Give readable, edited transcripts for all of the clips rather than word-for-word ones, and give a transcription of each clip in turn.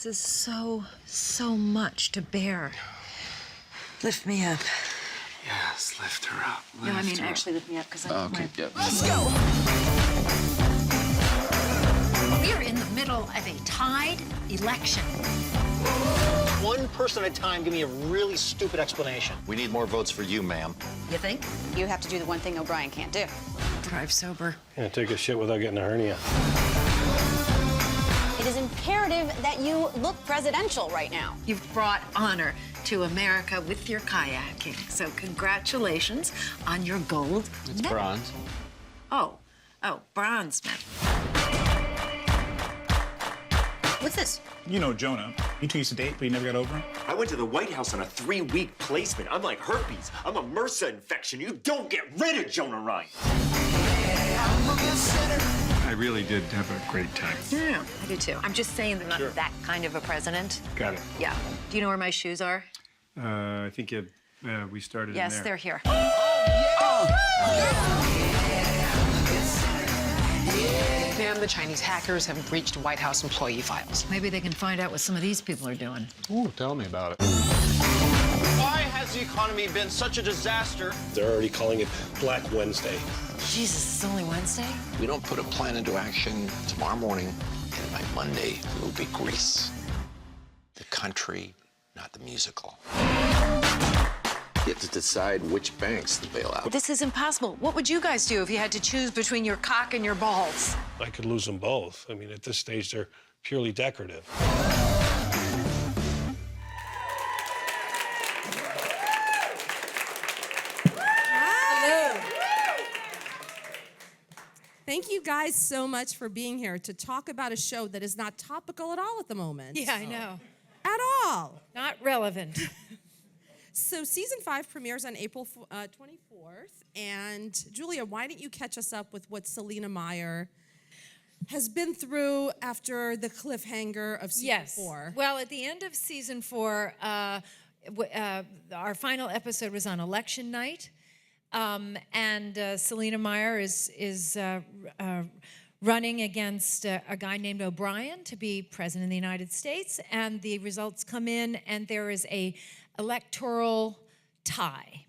This is so much to bear. Lift me up. Yes, lift her up. No, I mean, actually lift me up, because I'm okay, yeah. Let's go! We are in the middle of a tied election. One person at a time, give me a really stupid explanation. We need more votes for you, ma'am. You think? You have to do the one thing O'Brien can't do. Drive sober. Can't take a shit without getting a hernia. It is imperative that you look presidential right now. You've brought honor to America with your kayaking. So congratulations on your gold It's medal. bronze. Oh, bronze medal. What's this? You know Jonah. You two used to date, but you never got over him? I went to the White House on a 3-week placement. I'm like herpes. I'm a MRSA infection. You don't get rid of Jonah Ryan. I really did have a great time. No, I do too. I'm just saying they're not that kind of a president. Got it. Yeah. Do you know where my shoes are? I think we started Yes, in there. they're here. Ma'am, the Chinese hackers have breached White House employee files. Maybe they can find out what some of these people are doing. Ooh, tell me about it. Why has the economy been such a disaster? They're already calling it Black Wednesday. Jesus, it's only Wednesday? We don't put a plan into action tomorrow morning, and by Monday, we'll be Greece. The country, not the musical. You have to decide which banks to bail out. This is impossible. What would you guys do if you had to choose between your cock and your balls? I could lose them both. I mean, at this stage, they're purely decorative. Thank you guys so much for being here to talk about a show that is not topical at all at the moment. Yeah, I know. At all. Not relevant. So season 5 premieres on April 24th. And Julia, why don't you catch us up with what Selena Meyer has been through after the cliffhanger of season 4? Well, at the end of season 4, our final episode was on election night. And Selena Meyer is running against a guy named O'Brien to be president of the United States, and the results come in, and there is a electoral tie.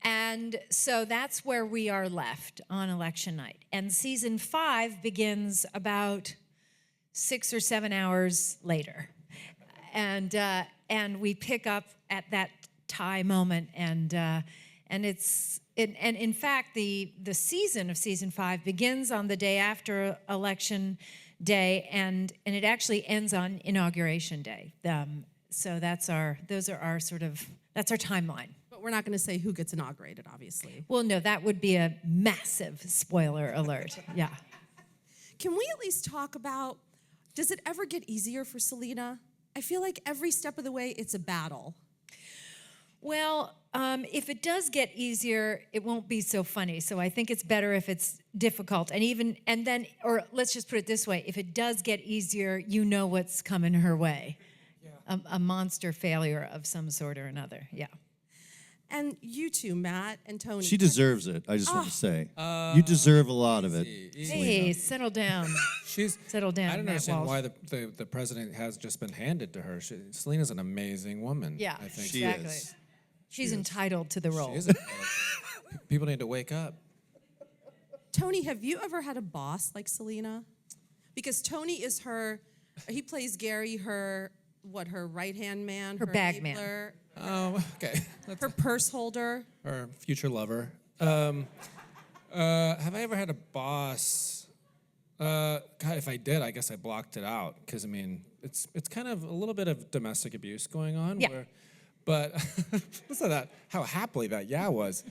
And so that's where we are left on election night. And season 5 begins about 6 or 7 hours later. And we pick up at that tie moment, and in fact, the season of season 5 begins on the day after election day, and it actually ends on inauguration day. So that's our timeline. But we're not going to say who gets inaugurated, obviously. Well, no, that would be a massive spoiler alert. Yeah. Can we at least talk about, does it ever get easier for Selena? I feel like every step of the way, it's a battle. Well, if it does get easier, it won't be so funny. So I think it's better if it's difficult. Or let's just put it this way, if it does get easier, you know what's coming her way. Yeah. A monster failure of some sort or another, yeah. And you two, Matt and Tony. She deserves it, I just want to say. You deserve a lot of it. Hey, settle down. Settle down, I don't Matt understand Walsh. why the president has just been handed to her. Selena's an amazing woman. Yeah, I think. exactly. She is. She's entitled to the role. She is entitled to it. People need to wake up. Tony, have you ever had a boss like Selena? Because Tony is he plays Gary, her right-hand man? Her bag man. enabler, Oh, okay. her purse holder? Her future lover. Have I ever had a boss? God, if I did, I guess I blocked it out. Because, I mean, it's kind of a little bit of domestic abuse going on. Yeah. But listen to that, how happily that was.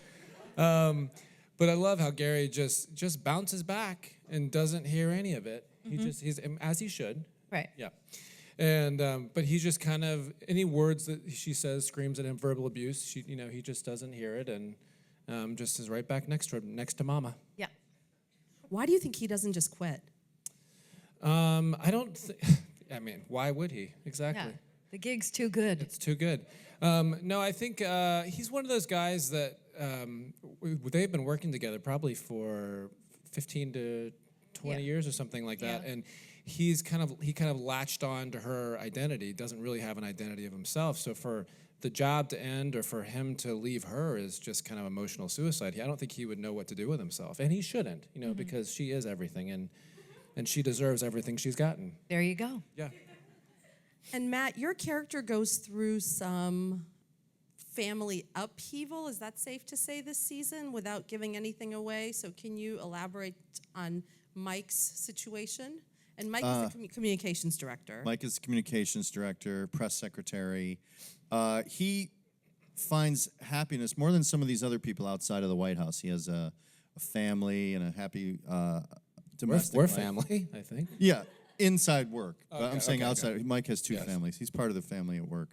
But I love how Gary just bounces back and doesn't hear any of it. Mm-hmm. He's as he should. Right. Yeah. And but he's just kind of, any words that she says screams at him verbal abuse. He just doesn't hear it, and just is right back next to Mama. Yeah. Why do you think he doesn't just quit? I don't. I mean, why would he? Exactly. Yeah. The gig's too good. It's too good. No, I think he's one of those guys that they've been working together probably for 15 to 20 years or something like that. And he kind of latched on to her identity, doesn't really have an identity of himself. So for the job to end or for him to leave her is just kind of emotional suicide. I don't think he would know what to do with himself. And he shouldn't, because she is everything and she deserves everything she's gotten. There you go. Yeah. And Matt, your character goes through some family upheaval. Is that safe to say this season without giving anything away? So can you elaborate on Mike's situation? And Mike is the communications director. Mike is the communications director, press secretary. He finds happiness more than some of these other people outside of the White House. He has a family and a happy domestic We're life. family, I think. Yeah, inside work. But Okay, I'm saying okay, outside. okay. Mike has two families. He's part of the family at work.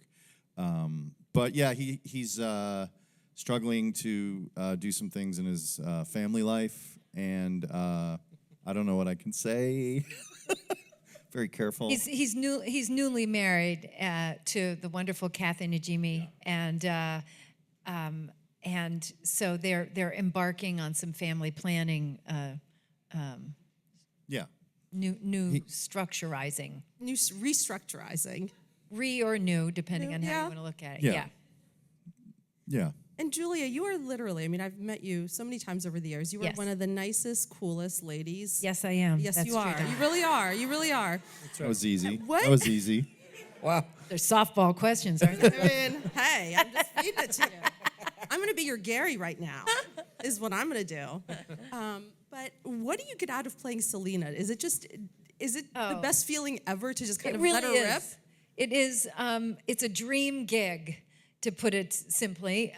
But yeah, he's struggling to do some things in his family life, and I don't know what I can say. Very careful. He's newly married to the wonderful Kathy Najimy, and so they're embarking on some family planning. New structurizing. New restructurizing. Or new, depending on how you want to look at it. Yeah. Yeah. And Julia, you are literally, I've met you so many times over the years. You are one of the nicest, coolest ladies. Yes, I am. Yes, That's you true, are. Donna. You really are. You really are. That was easy. What? That was easy. Wow. They're softball questions, aren't they? Hey, I'm just feeding it to you. I'm going to be your Gary right now, is what I'm going to do. But what do you get out of playing Selena? Is it the best feeling ever to just kind of let her rip? It is. It's a dream gig, to put it simply.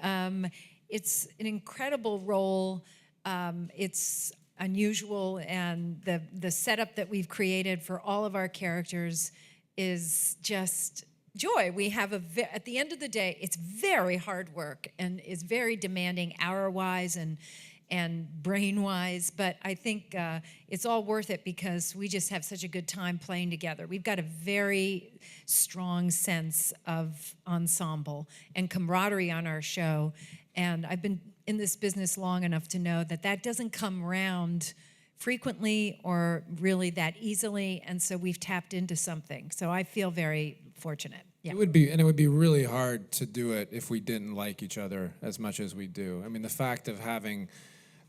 It's an incredible role. It's unusual, and the setup that we've created for all of our characters is just joy. We have at the end of the day, it's very hard work and is very demanding hour-wise and brain-wise, but I think it's all worth it because we just have such a good time playing together. We've got a very strong sense of ensemble and camaraderie on our show, and I've been in this business long enough to know that doesn't come around frequently or really that easily, and so we've tapped into something. So I feel very fortunate. Yeah. It would be really hard to do it if we didn't like each other as much as we do. The fact of having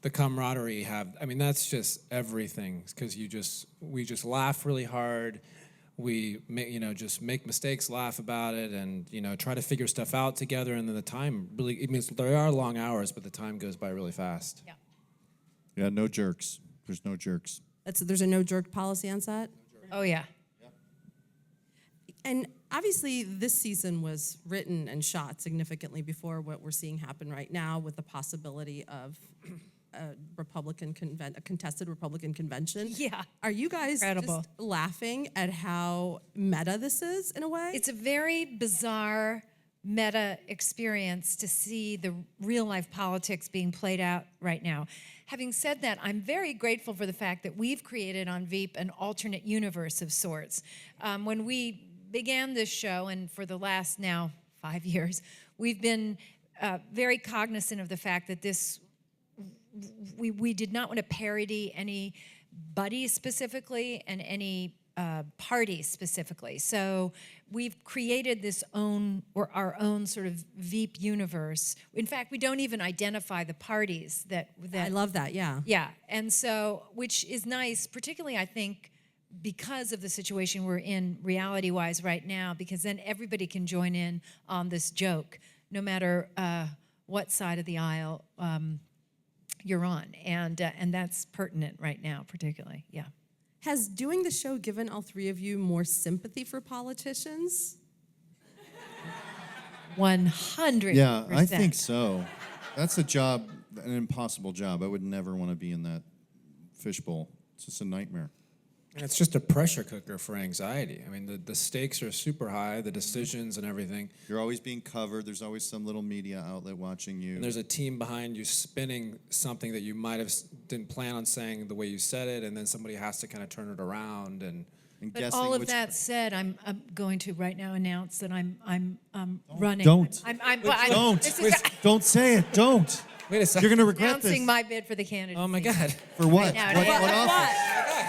the camaraderie that's just everything, because we just laugh really hard. We just make mistakes, laugh about it, and try to figure stuff out together. And then the time really, there are long hours, but the time goes by really fast. Yeah. Yeah, no jerks. There's no jerks. There's a no jerk policy on set? Oh, yeah. And obviously, this season was written and shot significantly before what we're seeing happen right now, with the possibility of a contested Republican convention. Yeah. Are you guys just laughing at how meta this is in a way? It's a very bizarre meta experience to see the real life politics being played out right now. Having said that, I'm very grateful for the fact that we've created on Veep an alternate universe of sorts. When we began this show, and for the last now 5 years, we've been very cognizant of the fact that we did not want to parody anybody specifically and any party specifically. So we've created our own sort of Veep universe. In fact, we don't even identify the parties that I love that, yeah. Yeah, and so, which is nice, particularly I think because of the situation we're in reality-wise right now, because then everybody can join in on this joke, no matter what side of the aisle you're on, and that's pertinent right now, particularly. Yeah. Has doing the show given all three of you more sympathy for politicians? 100%. Yeah, I think so. That's a job, an impossible job. I would never want to be in that fishbowl. It's just a nightmare. And it's just a pressure cooker for anxiety. The stakes are super high, the decisions and everything. You're always being covered. There's always some little media outlet watching you. And there's a team behind you spinning something that you might have didn't plan on saying the way you said it, and then somebody has to kind of turn it around. But all of that said, I'm going to right now announce that I'm running. Don't. Don't say it. Don't. Wait a second. You're going to regret this. Announcing my bid for the candidacy. Oh my God. For what? Right now, What office?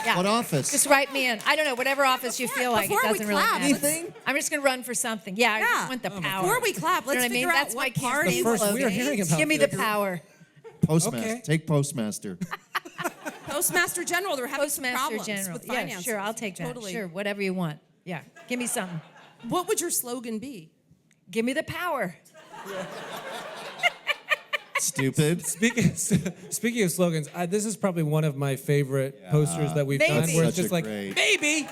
Yeah. What office? Just write me in. I don't know, whatever office you feel like. It before we doesn't really clap, matter. Anything? I'm just going to run for something. Yeah, I just want the power. Before we clap, let's you know what I mean? figure out That's my what party campaign First, we are slogan. hearing about Give me the this. power. Postmaster. Okay. Take Postmaster. Postmaster General. They're having some Postmaster problems General. with Yeah, finances. sure, I'll take that. Totally. Sure, whatever you want. Yeah, give me something. What would your slogan be? Give me the power. Stupid. Speaking of slogans, this is probably one of my favorite posters that we've done, Maybe. where it's Such just a like, great- maybe,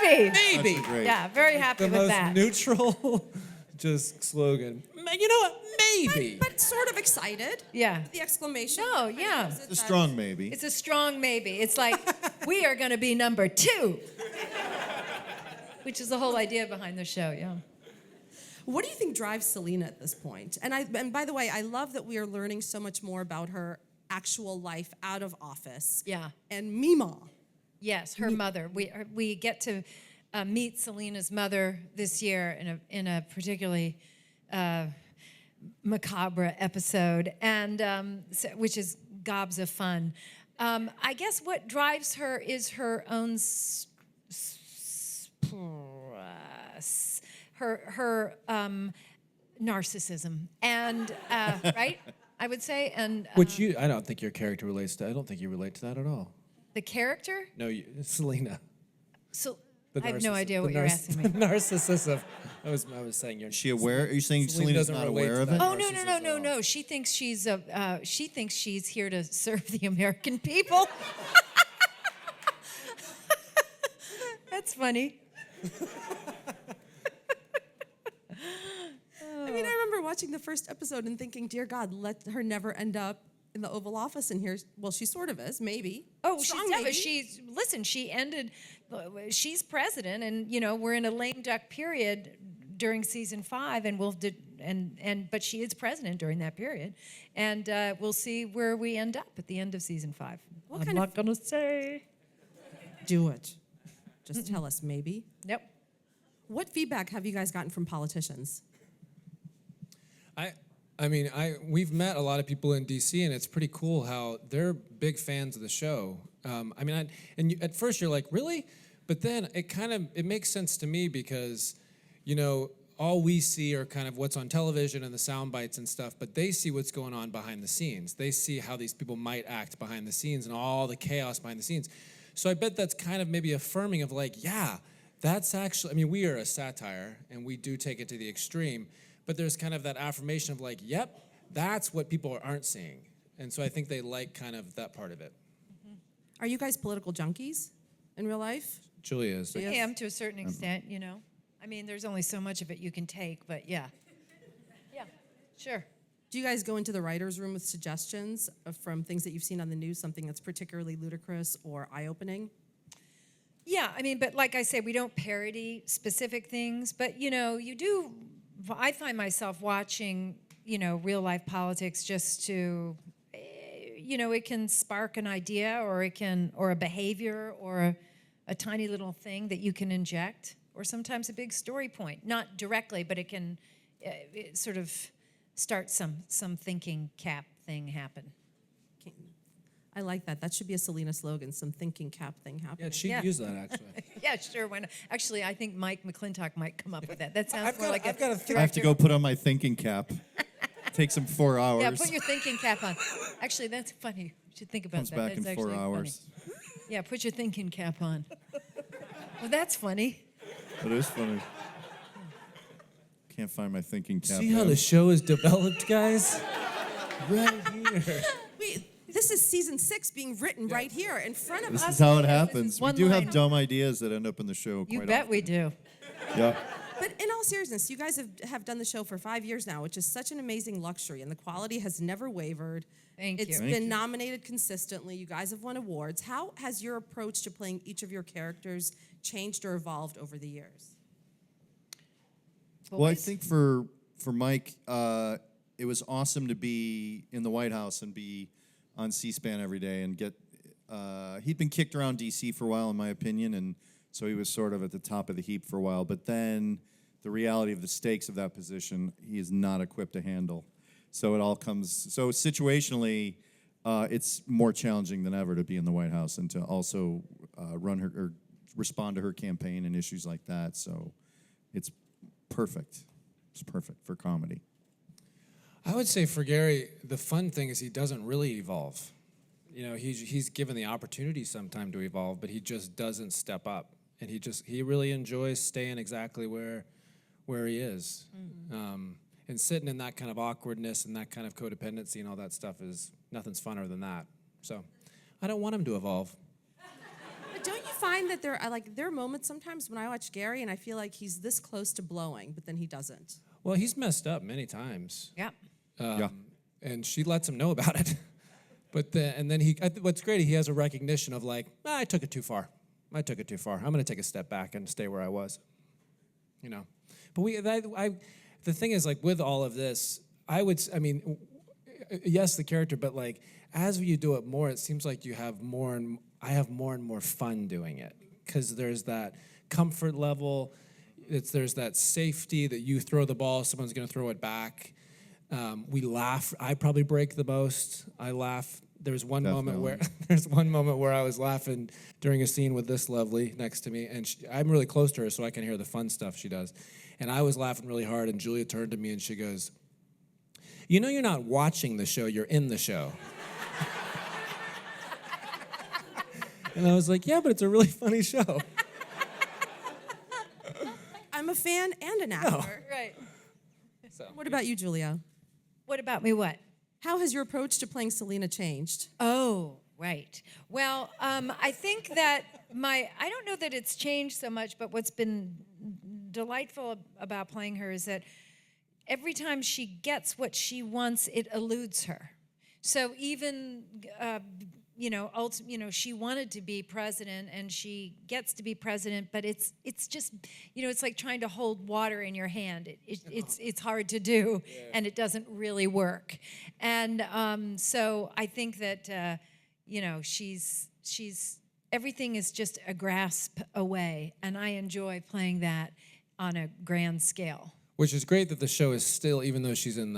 Maybe. maybe. Such a great- Yeah, very happy The with most that. neutral, just slogan. You know what? Maybe. But sort of excited. Yeah. The exclamation. No, yeah. It's a strong maybe. It's a strong maybe. It's like, we are going to be number 2. Which is the whole idea behind the show, yeah. What do you think drives Selena at this point? And by the way, I love that we are learning so much more about her actual life out of office. Yeah. And Mima. Yes, her mother. We get to meet Selena's mother this year in a particularly macabre episode, and which is gobs of fun. I guess what drives her is her own her narcissism, and right, I would say, and Which I don't think your character relates to. I don't think you relate to that at all. the character. No, Selena. So The I have no idea what the you're asking me. Narcissism. I was saying you're. Is she aware? Are you saying Selena Selena's doesn't not relate aware to of that. it? Oh no! She thinks she's here to serve the American people. That's funny. I mean, I remember watching the first episode and thinking, dear God, let her never end up in the Oval Office. And here's, well, she sort of is, maybe. Oh, Strong she's maybe. listen. She ended. She's president, and we're in a lame duck period during season 5, and but she is president during that period, and we'll see where we end up at the end of season 5. I'm not gonna say. Do it. Just tell us, maybe. Yep. What feedback have you guys gotten from politicians? We've met a lot of people in DC, and it's pretty cool how they're big fans of the show. At first you're like, really? But then it makes sense to me because, all we see are kind of what's on television and the sound bites and stuff, but they see what's going on behind the scenes. They see how these people might act behind the scenes and all the chaos behind the scenes. So I bet that's kind of maybe affirming of like, yeah, that's actually, we are a satire, and we do take it to the extreme, but there's kind of that affirmation of like, yep, that's what people aren't seeing. And so I think they like kind of that part of it. Are you guys political junkies in real life? Julia is. I am to a certain extent, there's only so much of it you can take, but yeah. Yeah, sure. Do you guys go into the writer's room with suggestions from things that you've seen on the news, something that's particularly ludicrous or eye-opening? Yeah, but like I said, we don't parody specific things, but you do. I find myself watching, real life politics just to, it can spark an idea, or a behavior, or a tiny little thing that you can inject, or sometimes a big story point. Not directly, but it can sort of start some thinking cap thing happen. I like that. That should be a Selena slogan, some thinking cap thing happening. Yeah, she'd use that, actually. Yeah, sure. Why not? Actually, I think Mike McClintock might come up with that. That sounds more like I've got a I have to go put on my thinking cap. Takes him 4 hours. Yeah, put your thinking cap on. Actually, that's funny. You should think about Comes that. back That's in 4 actually hours. funny. Yeah, put your thinking cap on. Well, that's funny. It is funny. Can't find my thinking cap. See how the show is developed, guys? Right here. This is season 6 being written right here in front of us. This is how it happens. We one do line. have dumb ideas that end up in the show You quite bet often. we do. Yeah. But in all seriousness, you guys have done the show for 5 years now, which is such an amazing luxury, and the quality has never wavered. Thank you. It's Thank been you. nominated consistently. You guys have won awards. How has your approach to playing each of your characters changed or evolved over the years? Well, I think for Mike, it was awesome to be in the White House and be on C-SPAN every day and get. He'd been kicked around D.C. for a while, in my opinion, and so he was sort of at the top of the heap for a while. But then the reality of the stakes of that position, he is not equipped to handle. So it all comes. So situationally, it's more challenging than ever to be in the White House and to also run her or respond to her campaign and issues like that. So it's perfect. It's perfect for comedy. I would say for Gary, the fun thing is he doesn't really evolve. You know, he's given the opportunity sometime to evolve, but he just doesn't step up. And he really enjoys staying exactly where he is. And sitting in that kind of awkwardness and that kind of codependency and all that stuff is nothing's funner than that. So I don't want him to evolve. But don't you find that there are moments sometimes when I watch Gary and I feel like he's this close to blowing, but then he doesn't? Well, he's messed up many times. Yeah. And she lets him know about it. But then what's great, he has a recognition of like, I took it too far. I'm going to take a step back and stay where I was. You know. But the thing is, like, with all of this, yes, the character, but like, as you do it more, it seems like I have more and more fun doing it. Because there's that comfort level, there's that safety that you throw the ball, someone's going to throw it back. We laugh. I probably break the most. I laugh. There's one moment where I was laughing during a scene with this lovely next to me, and I'm really close to her, so I can hear the fun stuff she does. And I was laughing really hard, and Julia turned to me and she goes, "You know, you're not watching the show; you're in the show." And I was like, "Yeah, but it's a really funny show." I'm a fan and an actor. Right. So, What about you, Julia? What about me? What? How has your approach to playing Selena changed? Oh, right. Well, I think that I don't know that it's changed so much, but what's been delightful about playing her is that every time she gets what she wants, it eludes her. So even, she wanted to be president and she gets to be president, but it's just, it's like trying to hold water in your hand. It's hard to do, and it doesn't really work. And so I think that, she's everything is just a grasp away, and I enjoy playing that on a grand scale. Which is great that the show is still, even though she's in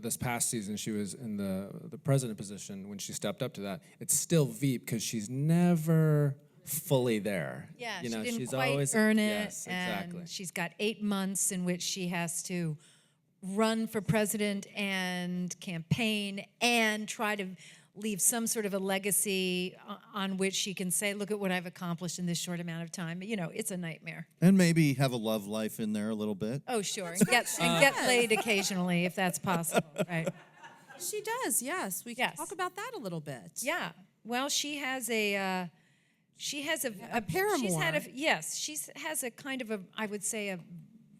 this past season, she was in the president position when she stepped up to that. It's still Veep because she's never fully there. Yeah, she didn't she's quite always earn it, Yes, exactly. and she's got 8 months in which she has to run for president and campaign and try to leave some sort of a legacy on which she can say, look at what I've accomplished in this short amount of time. It's a nightmare. And maybe have a love life in there a little bit. Oh, sure. And get laid occasionally if that's possible, right? She does, yes. We can talk about that a little bit. Yeah. Well, she has a paramour. She has a kind of I would say a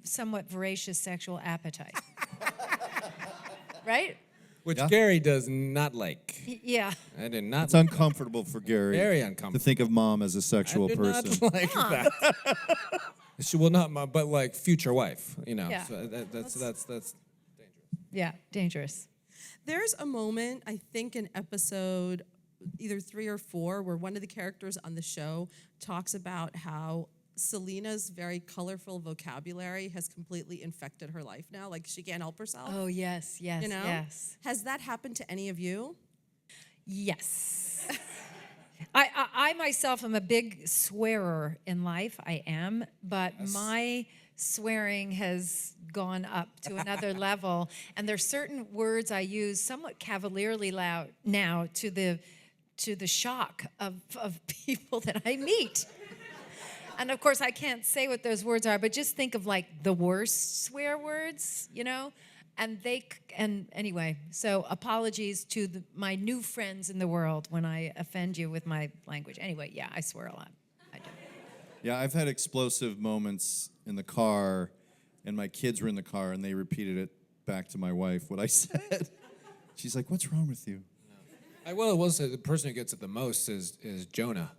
somewhat voracious sexual appetite. Right? Which Gary does not like. Yeah. I did not. It's uncomfortable for Gary. Very uncomfortable. To think of mom as a sexual person. I did not like that. She will not, but like future wife, Yeah. So that's dangerous. Yeah, dangerous. There's a moment, I think, in episode either 3 or 4, where one of the characters on the show talks about how Selena's very colorful vocabulary has completely infected her life now. Like, she can't help herself. Oh, yes. Yes. Has that happened to any of you? Yes. I myself am a big swearer in life. I am. But my swearing has gone up to another level. And there's certain words I use somewhat cavalierly loud now to the shock of people that I meet. And of course, I can't say what those words are, but just think of like the worst swear words, And anyway, so apologies to my new friends in the world when I offend you with my language. Anyway, yeah, I swear a lot. I do. Yeah, I've had explosive moments in the car, and my kids were in the car, and they repeated it back to my wife, what I said. She's like, "What's wrong with you?" I will say the person who gets it the most is Jonah.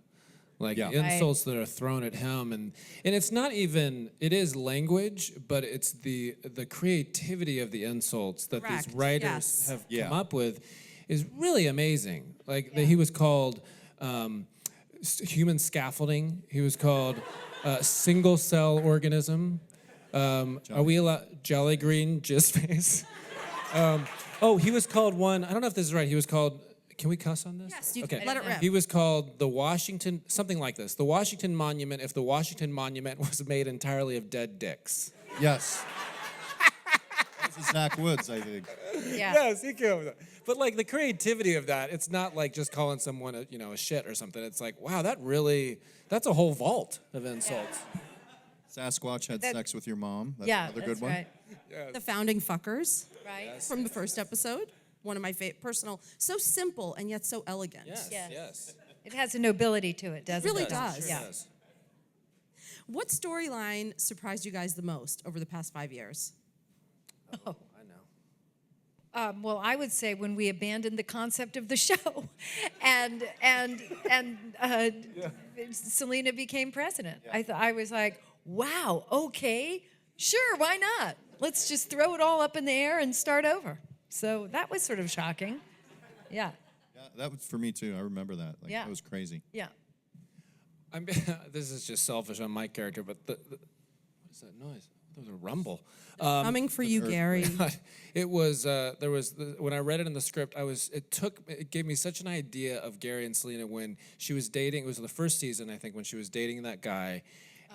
Like the insults that are thrown at him, and it's not even, it is language, but it's the creativity of the insults that these writers have come up with is really amazing. Like he was called human scaffolding. He was called single cell organism. Are we allowed jelly green jizz face? He was called one. I don't know if this is right. He was called Can we cuss on this? Yes, you okay. can. Let it rip. He was called the Washington, something like this. The Washington Monument if the Washington Monument was made entirely of dead dicks. Yes. This is Zach Woods, I think. Yeah. Yes, he came up with that. But like the creativity of that, it's not like just calling someone a shit or something. It's like, wow, that's a whole vault of insults. Sasquatch had sex with your mom. That's Yeah, another that's good one. right. The founding fuckers. Right. From the first episode. One of my personal. So simple and yet so elegant. Yes. It has a nobility to it, doesn't it? It really does. Sure Yeah. does. What storyline surprised you guys the most over the past 5 years? Oh, I know. Well, I would say when we abandoned the concept of the show, and Selena became president. I was like, wow, okay, sure, why not? Let's just throw it all up in the air and start over. So that was sort of shocking. Yeah. Yeah, that was for me too. I remember that. Like, Yeah. That was crazy. Yeah. This is just selfish on my character, but what is that noise? That was a rumble. Coming for you, Gary. It was when I read it in the script, it gave me such an idea of Gary and Selena when she was dating. It was the first season, I think, when she was dating that guy,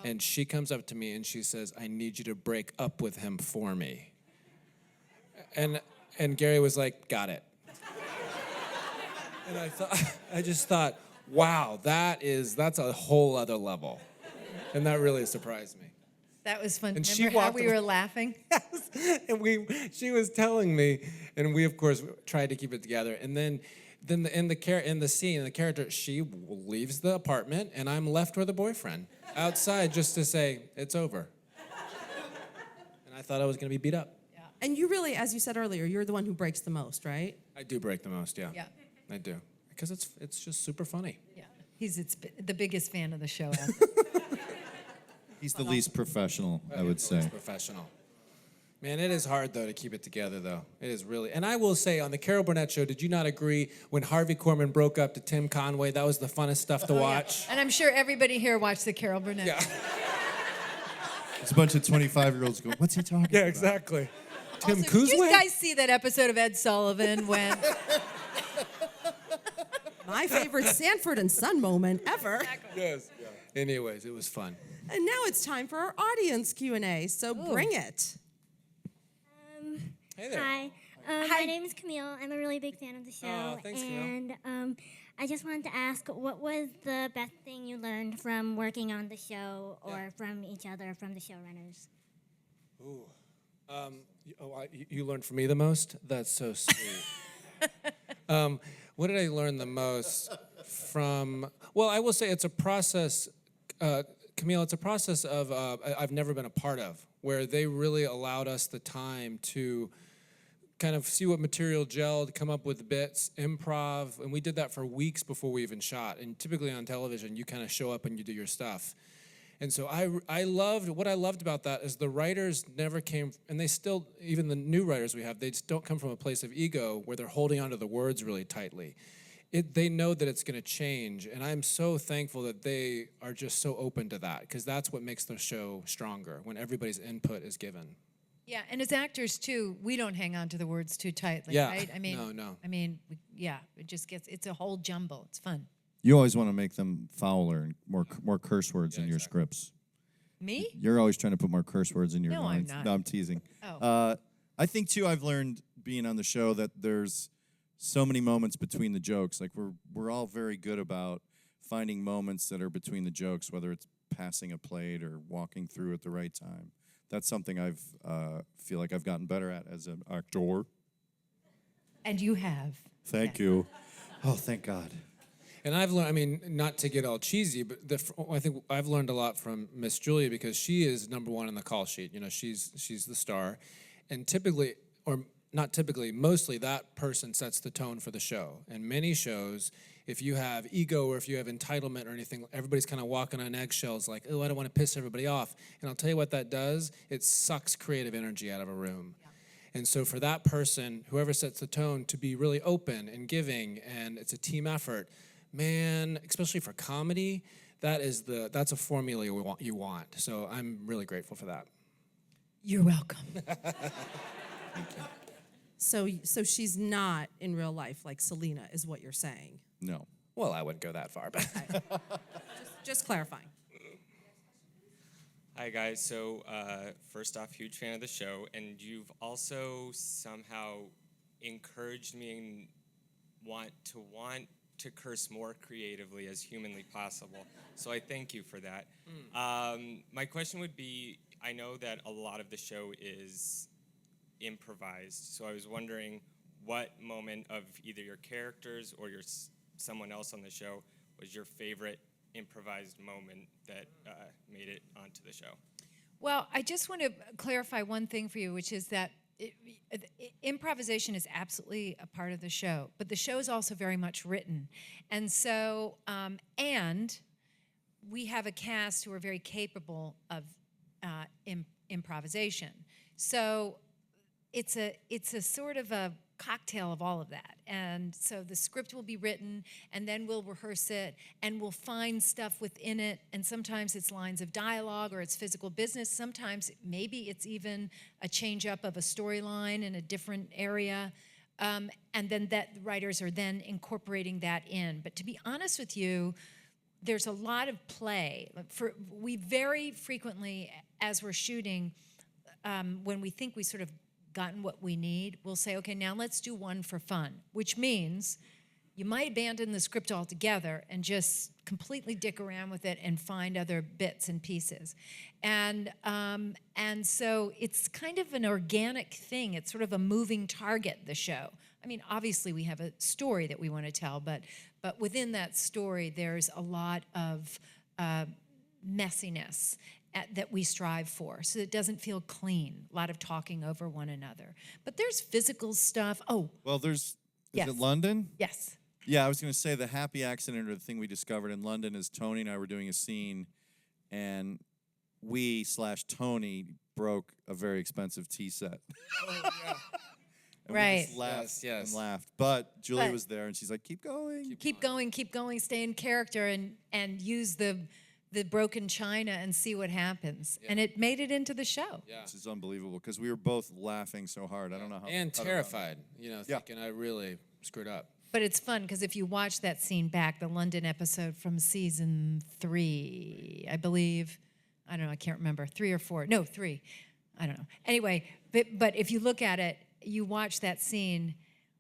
and she comes up to me and she says, "I need you to break up with him for me." And Gary was like, "Got it." And I just thought, wow, that's a whole other level, and that really surprised me. That was fun. And she Remember how walked we were laughing? And she was telling me, and we of course tried to keep it together. And then in the scene, the character, she leaves the apartment, and I'm left with a boyfriend outside just to say it's over. And I thought I was going to be beat up. Yeah. And you really, as you said earlier, you're the one who breaks the most, right? I do break the most, yeah. Yeah. I do, because it's just super funny. Yeah. He's the biggest fan of the show. He's the least professional, I would say. Professional. Man, it is hard, though, to keep it together, though. It is really. And I will say, on the Carol Burnett show, did you not agree when Harvey Korman broke up to Tim Conway? That was the funnest stuff to watch. And I'm sure everybody here watched the Carol Burnett. Yeah. It's a bunch of 25-year-olds going, what's he talking about? Yeah, exactly. Tim Also, did you Kuzwe? guys see that episode of Ed Sullivan when... My favorite Sanford and Son moment ever. Yes. Yeah. Anyways, it was fun. And now it's time for our audience Q&A, so bring it. Hey there. Hi. My name is Camille. I'm a really big fan of the show. Oh, thanks, Camille. And I just wanted to ask, what was the best thing you learned from working on the show or from each other, from the showrunners? Ooh. You learned from me the most? That's so sweet. What did I learn the most from? Well, I will say it's a process, Camille, it's a process of I've never been a part of, where they really allowed us the time to kind of see what material gelled, come up with bits, improv, and we did that for weeks before we even shot. And typically on television, you kind of show up and you do your stuff. And so what I loved about that is the writers never came, and they still, even the new writers we have, they just don't come from a place of ego where they're holding onto the words really tightly. They know that it's going to change, and I'm so thankful that they are just so open to that, because that's what makes the show stronger, when everybody's input is given. Yeah, and as actors, too, we don't hang on to the words too tightly, Yeah. right? I mean, No. I mean, it just gets, it's a whole jumble. It's fun. You always want to make them fouler and more curse words in your scripts. Me? You're always trying to put more curse words in your No, I'm lines. not. No, I'm teasing. Oh. I think, too, I've learned being on the show that there's so many moments between the jokes. Like, we're all very good about finding moments that are between the jokes, whether it's passing a plate or walking through at the right time. That's something I've feel like I've gotten better at as an actor. And you have. Thank you. Oh, thank God. And I've learned, I mean, not to get all cheesy, but I think I've learned a lot from Miss Julia, because she is number one on the call sheet. You know, she's the star. And typically, or not typically, mostly that person sets the tone for the show. And many shows, if you have ego or if you have entitlement or anything, everybody's kind of walking on eggshells like, oh, I don't want to piss everybody off. And I'll tell you what that does. It sucks creative energy out of a room. Yeah. And so for that person, whoever sets the tone, to be really open and giving, and it's a team effort, man, especially for comedy, that's a formula you want. So I'm really grateful for that. You're welcome. Thank you. So she's not in real life like Selena, is what you're saying. No. Well, I wouldn't go that far, but Just clarifying. Hi guys. So first off, huge fan of the show, and you've also somehow encouraged me and want to curse more creatively as humanly possible. So I thank you for that. My question would be, I know that a lot of the show is improvised, so I was wondering what moment of either your characters or someone else on the show was your favorite improvised moment that made it onto the show. Well, I just want to clarify one thing for you, which is that improvisation is absolutely a part of the show, but the show is also very much written. And so, and we have a cast who are very capable of improvisation. So it's a sort of a cocktail of all of that. And so the script will be written, and then we'll rehearse it, and we'll find stuff within it, and sometimes it's lines of dialogue or it's physical business. Sometimes maybe it's even a change up of a storyline in a different area. And then that the writers are then incorporating that in. But to be honest with you, there's a lot of play. We very frequently, as we're shooting, when we think we sort of gotten what we need, we'll say, okay, now let's do one for fun, which means you might abandon the script altogether and just completely dick around with it and find other bits and pieces. And so it's kind of an organic thing. It's sort of a moving target, the show. I mean, obviously we have a story that we want to tell, but within that story, there's a lot of messiness that we strive for, so it doesn't feel clean. A lot of talking over one another. But there's physical stuff. Oh. Well, is Yes. it London? Yes. Yeah, I was going to say the happy accident or the thing we discovered in London is Tony and I were doing a scene, and Tony broke a very expensive tea set. Oh, yeah. And Right. we just laughed Yes. and laughed. But Julia But- was there, and she's like, keep going. Keep going, stay in character, and use the broken china and see what happens. And it made it into the show. Yeah. This is unbelievable because we were both laughing so hard. I don't know how. And how to- terrified, thinking I really screwed up. But it's fun because if you watch that scene back, the London episode from season 3, I believe, I don't know, I can't remember, 3 or 4, no, 3, I don't know. Anyway, but if you look at it, you watch that scene,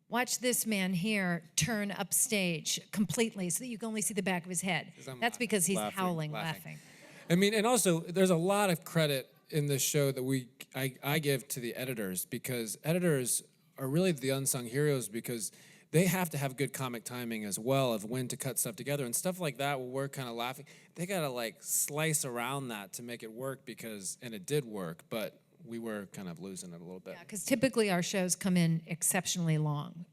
watch this man here turn upstage completely so that you can only see the back of his head. That's because he's howling, laughing. I mean, and also, there's a lot of credit in this show that I give to the editors, because editors are really the unsung heroes, because they have to have good comic timing as well of when to cut stuff together and stuff like that where we're kind of laughing. They got to like slice around that to make it work and it did work, but we were kind of losing it a little bit. Yeah, because typically our shows come in exceptionally long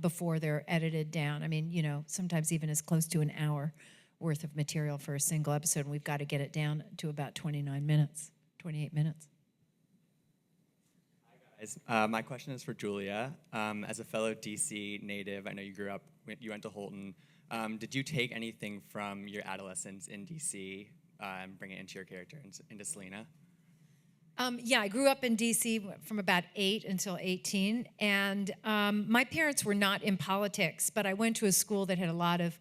before they're edited down. I mean, sometimes even as close to an hour worth of material for a single episode, and we've got to get it down to about 28 minutes. My question is for Julia. As a fellow DC native, I know you grew up, you went to Holton. Did you take anything from your adolescence in DC and bring it into your character, into Selena? Yeah, I grew up in D.C. from about 8 until 18, and my parents were not in politics, but I went to a school that had a lot of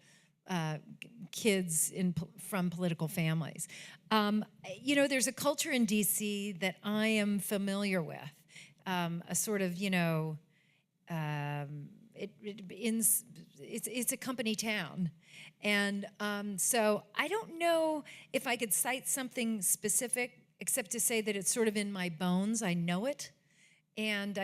kids from political families. There's a culture in D.C. that I am familiar with, a sort of, it's a company town. And so I don't know if I could cite something specific, except to say that it's sort of in my bones. I know it, and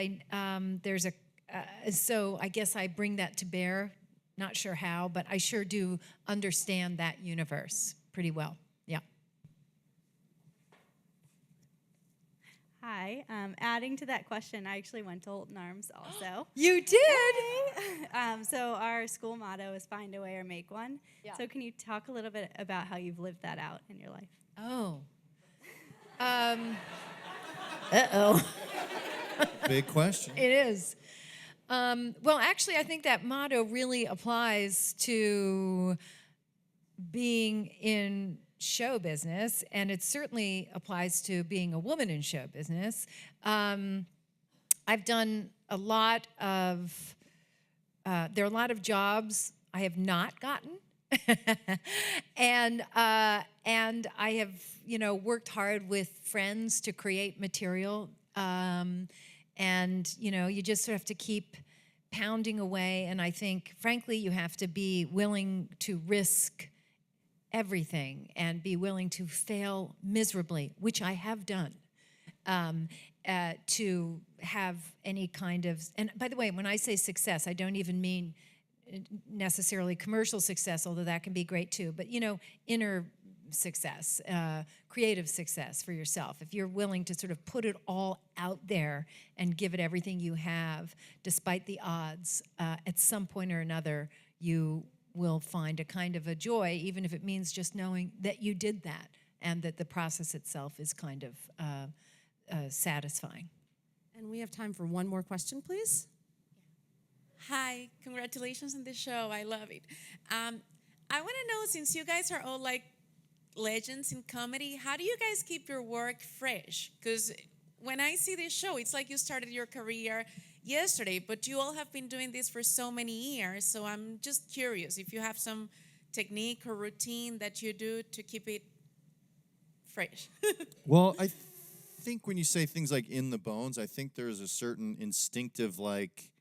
so I guess I bring that to bear. Not sure how, but I sure do understand that universe pretty well. Yeah. Hi. Adding to that question, I actually went to Holton Arms also. You did? So our school motto is find a way or make one. Yeah. So can you talk a little bit about how you've lived that out in your life? Oh. Uh-oh. Big question. It is. Well, actually, I think that motto really applies to being in show business, and it certainly applies to being a woman in show business. I've done a lot of, there are a lot of jobs I have not gotten. and I have, worked hard with friends to create material. And, you just sort of have to keep pounding away. And I think, frankly, you have to be willing to risk everything and be willing to fail miserably, which I have done, to have any kind of, and by the way, when I say success, I don't even mean necessarily commercial success, although that can be great too, but inner success, creative success for yourself. If you're willing to sort of put it all out there and give it everything you have, despite the odds, at some point or another, you will find a kind of a joy, even if it means just knowing that you did that and that the process itself is kind of satisfying. And we have time for one more question, please. Hi, congratulations on the show. I love it. I want to know, since you guys are all like legends in comedy, how do you guys keep your work fresh? Because when I see this show, it's like you started your career yesterday, but you all have been doing this for so many years. So I'm just curious if you have some technique or routine that you do to keep it fresh. Well, I think when you say things like in the bones, I think there's a certain instinctive, like,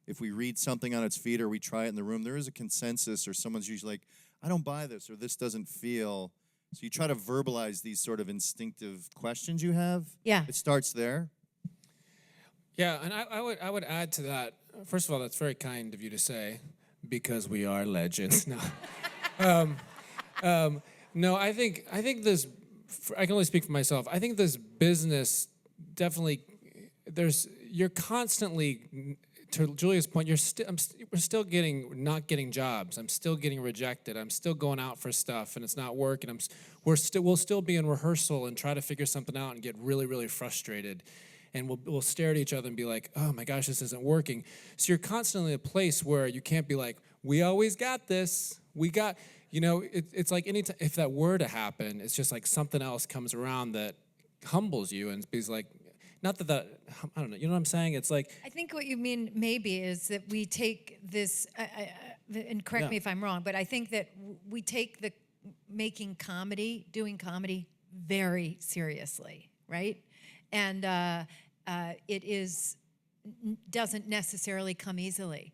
if we read something on its feet or we try it in the room, there is a consensus, or someone's usually like, I don't buy this, or this doesn't feel. So you try to verbalize these sort of instinctive questions you have. Yeah. It starts there. Yeah, and I would add to that. First of all, that's very kind of you to say, because we are legends. No, no. I think this. I can only speak for myself. I think this business definitely. You're constantly. To Julia's point, we're still not getting jobs. I'm still getting rejected. I'm still going out for stuff, and it's not working. We'll still be in rehearsal and try to figure something out and get really, really frustrated. And we'll stare at each other and be like, oh my gosh, this isn't working. So you're constantly in a place where you can't be like, we always got this. We got, it's like anytime, if that were to happen, it's just like something else comes around that humbles you and is like, not that, I don't know, you know what I'm saying? It's like. I think what you mean maybe is that we take this, and correct me if I'm wrong, but I think that we take the doing comedy very seriously, right? And doesn't necessarily come easily.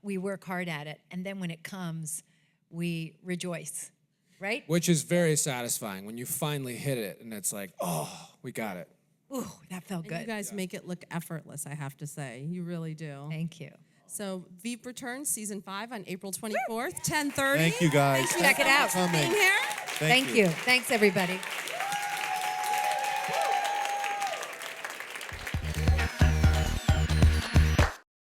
We work hard at it, and then when it comes, we rejoice, right? Which is very satisfying when you finally hit it, and it's like, oh, we got it. Ooh, that felt good. You guys make it look effortless, I have to say. You really do. Thank you. So Veep returns season 5 on April 24th, 10:30. Thank you, guys. Check it out. Being here. Thank you. Thanks, everybody.